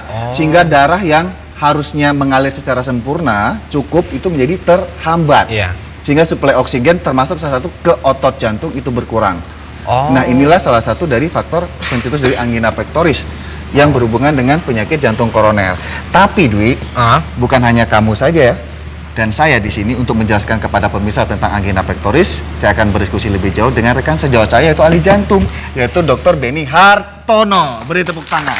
darah, sehingga darah yang harusnya mengalir secara sempurna cukup itu menjadi terhambat. Sehingga suplai oksigen termasuk salah satu ke otot jantung itu berkurang. Nah, inilah salah satu dari faktor pencetus dari angina pectoris yang berhubungan dengan penyakit jantung koroner. Tapi Dwi, bukan hanya kamu saja ya, dan saya di sini untuk menjelaskan kepada pemirsa tentang angina pectoris. Saya akan berdiskusi lebih jauh dengan rekan sejawat saya yaitu ahli jantung, yaitu Dr. Benny Hartono. Beri tepuk tangan.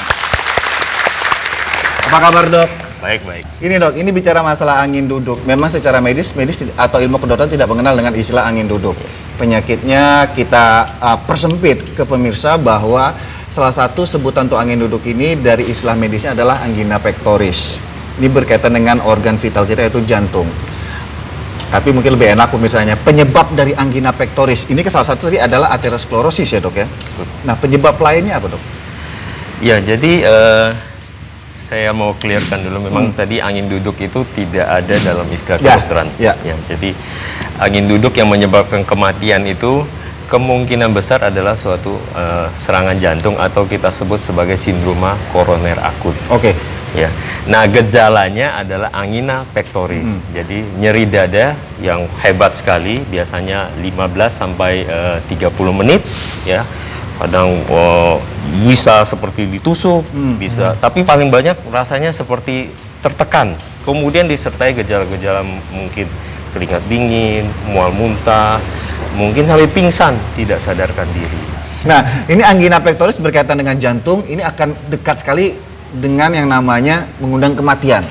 Apa kabar, Dok? Baik. Ini, Dok, ini bicara masalah angin duduk. Memang secara medis atau ilmu kedokteran tidak mengenal dengan istilah angin duduk. Penyakitnya kita persempit ke pemirsa bahwa salah satu sebutan untuk angin duduk ini dari istilah medisnya adalah angina pectoris. Ini berkaitan dengan organ vital kita yaitu jantung. Tapi mungkin lebih enak misalnya penyebab dari angina pectoris ini salah satu tadi adalah aterosklerosis ya, Dok ya. Nah, penyebab lainnya apa, Dok? Ya, jadi saya mau clearkan dulu. Memang tadi angin duduk itu tidak ada dalam istilah kedokteran. Ya, jadi angin duduk yang menyebabkan kematian itu kemungkinan besar adalah suatu serangan jantung atau kita sebut sebagai sindroma koroner akut. Ya. Nah, gejalanya adalah angina pectoris. Jadi nyeri dada yang hebat sekali, biasanya 15 sampai 30 menit ya. Kadang bisa seperti ditusuk, bisa, tapi paling banyak rasanya seperti tertekan. Kemudian disertai gejala-gejala mungkin keringat dingin, mual muntah, mungkin sampai pingsan, tidak sadarkan diri. Nah, ini angina pectoris berkaitan dengan jantung, ini akan dekat sekali dengan yang namanya mengundang kematian.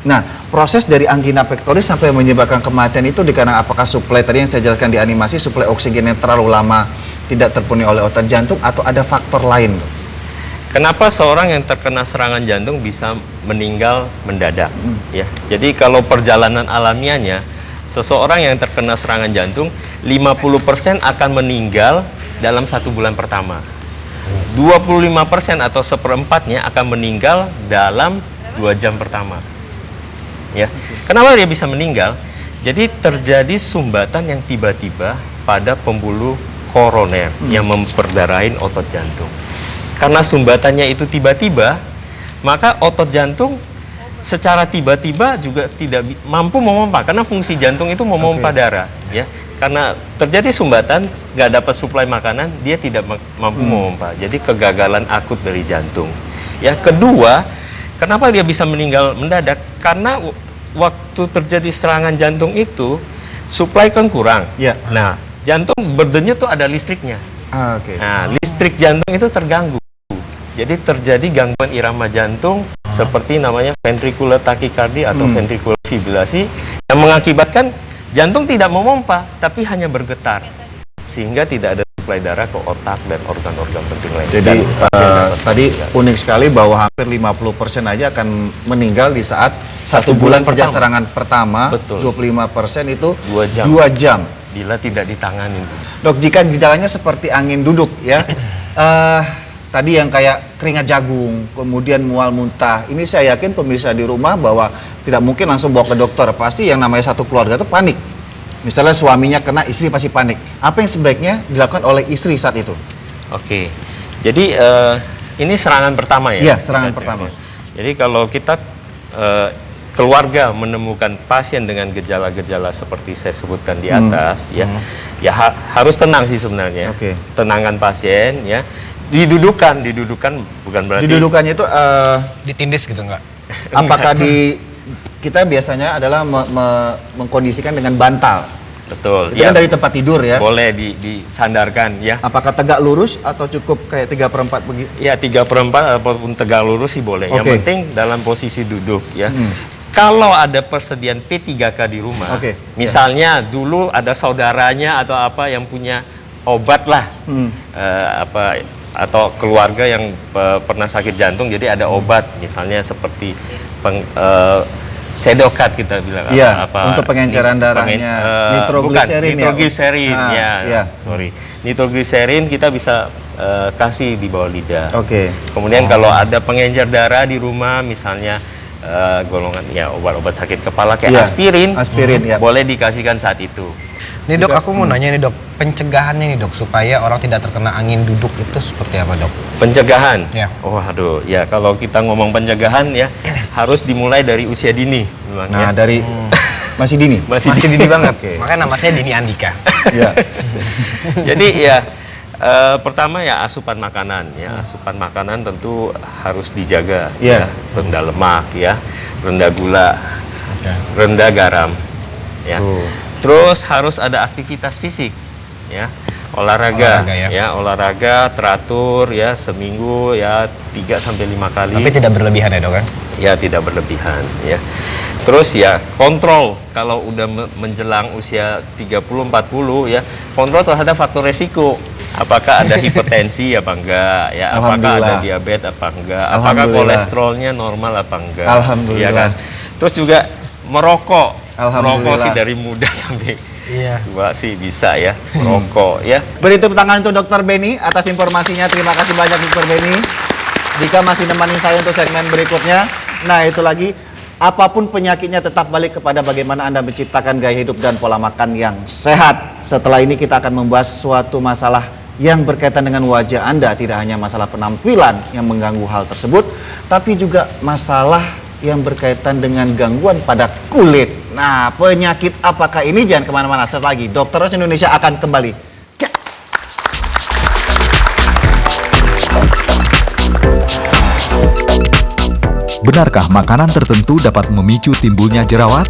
Nah, proses dari angina pectoris sampai menyebabkan kematian itu dikarenakan apakah suplai tadi yang saya jelaskan di animasi, suplai oksigen yang terlalu lama tidak terpenuhi oleh otot jantung atau ada faktor lain? Kenapa seorang yang terkena serangan jantung bisa meninggal mendadak? Ya, jadi kalau perjalanan alamiahnya, seseorang yang terkena serangan jantung 50% akan meninggal dalam 1 bulan pertama. 25% atau seperempatnya akan meninggal dalam 2 jam pertama. Ya, kenapa dia bisa meninggal? Jadi terjadi sumbatan yang tiba-tiba pada pembuluh koroner yang memperdarahin otot jantung. Karena sumbatannya itu tiba-tiba, maka otot jantung secara tiba-tiba juga tidak mampu memompa, karena fungsi jantung itu memompa darah. Ya, karena terjadi sumbatan, nggak dapat suplai makanan, dia tidak mampu memompa. Jadi kegagalan akut dari jantung. Ya, kedua, kenapa dia bisa meninggal mendadak? Karena waktu terjadi serangan jantung itu suplai kan kurang. Nah, jantung berdenyut tuh ada listriknya. Nah, listrik jantung itu terganggu. Jadi terjadi gangguan irama jantung seperti namanya ventricular tachycardia atau ventricular fibrilasi yang mengakibatkan jantung tidak memompa, tapi hanya bergetar, sehingga tidak ada suplai darah ke otak dan organ-organ penting lain. Jadi tadi unik sekali bahwa hampir 50% aja akan meninggal di saat 1 bulan sejak serangan pertama. Betul. 25% itu 2 jam. 2 jam. Bila tidak ditangani. Dok, jika gejalanya seperti angin duduk ya, tadi yang kayak keringat jagung, kemudian mual muntah, ini saya yakin pemirsa di rumah bahwa tidak mungkin langsung bawa ke dokter. Pasti yang namanya satu keluarga itu panik. Misalnya suaminya kena, istri pasti panik. Apa yang sebaiknya dilakukan oleh istri saat itu? Oke, jadi ini serangan pertama ya? Iya, serangan pertama. Jadi kalau kita keluarga menemukan pasien dengan gejala-gejala seperti saya sebutkan di atas, harus tenang sih sebenarnya. Tenangkan pasien, ya. Didudukan bukan berarti. Didudukannya itu ditindis gitu enggak? Apakah kita biasanya adalah mengkondisikan dengan bantal? Betul. Itu kan dari tempat tidur ya? Boleh disandarkan ya. Apakah tegak lurus atau cukup kayak 3/4 begitu? Ya, 3/4 ataupun tegak lurus sih boleh. Yang penting dalam posisi duduk ya. Kalau ada persediaan P3K di rumah, misalnya dulu ada saudaranya atau apa yang punya obat lah, atau keluarga yang pernah sakit jantung, jadi ada obat, misalnya seperti sedokat kita bilang, untuk pengenceran darahnya, nitrogliserin, nitrogliserin kita bisa kasih di bawah lidah. Kemudian kalau ada pengencer darah di rumah, misalnya golongan ya obat-obat sakit kepala kayak aspirin, boleh dikasihkan saat itu. Nih dok, aku mau nanya nih dok, pencegahannya nih dok, supaya orang tidak terkena angin duduk itu seperti apa dok? Pencegahan? Ya. Oh aduh, ya kalau kita ngomong pencegahan ya harus dimulai dari usia dini. Memang, Nah, ya. dari masih dini. Masih dini banget. Oke. Makanya nama saya Dini Andika. Ya. Jadi ya pertama ya asupan makanan ya, asupan makanan tentu harus dijaga Iya. ya, rendah lemak ya, rendah gula, Oke. rendah garam ya. Terus harus ada aktivitas fisik ya. Olahraga Olahraga, ya. ya, olahraga teratur ya, seminggu ya 3 sampai 5 kali. Tapi tidak berlebihan ya dok kan? Ya tidak berlebihan ya. Terus ya kontrol kalau udah menjelang usia 30-40 ya, kontrol terhadap faktor resiko. Apakah ada hipertensi apa enggak ya, apakah ada diabetes apa enggak, apakah kolesterolnya normal apa enggak. Alhamdulillah. Ya kan? Terus juga merokok. Alhamdulillah. Merokok sih dari muda sampai Iya. tua sih bisa ya, merokok ya. Beri tepuk tangan untuk Dr. Benny atas informasinya. Terima kasih banyak Dr. Benny. Jika masih nemani saya untuk segmen berikutnya, nah itu lagi, apapun penyakitnya tetap balik kepada bagaimana Anda menciptakan gaya hidup dan pola makan yang sehat. Setelah ini kita akan membahas suatu masalah yang berkaitan dengan wajah Anda. Tidak hanya masalah penampilan yang mengganggu hal tersebut, tapi juga masalah yang berkaitan dengan gangguan pada kulit. Nah, penyakit apakah ini? Jangan kemana-mana, setelah lagi Dr. Rose Indonesia akan kembali. Benarkah makanan tertentu dapat memicu timbulnya jerawat?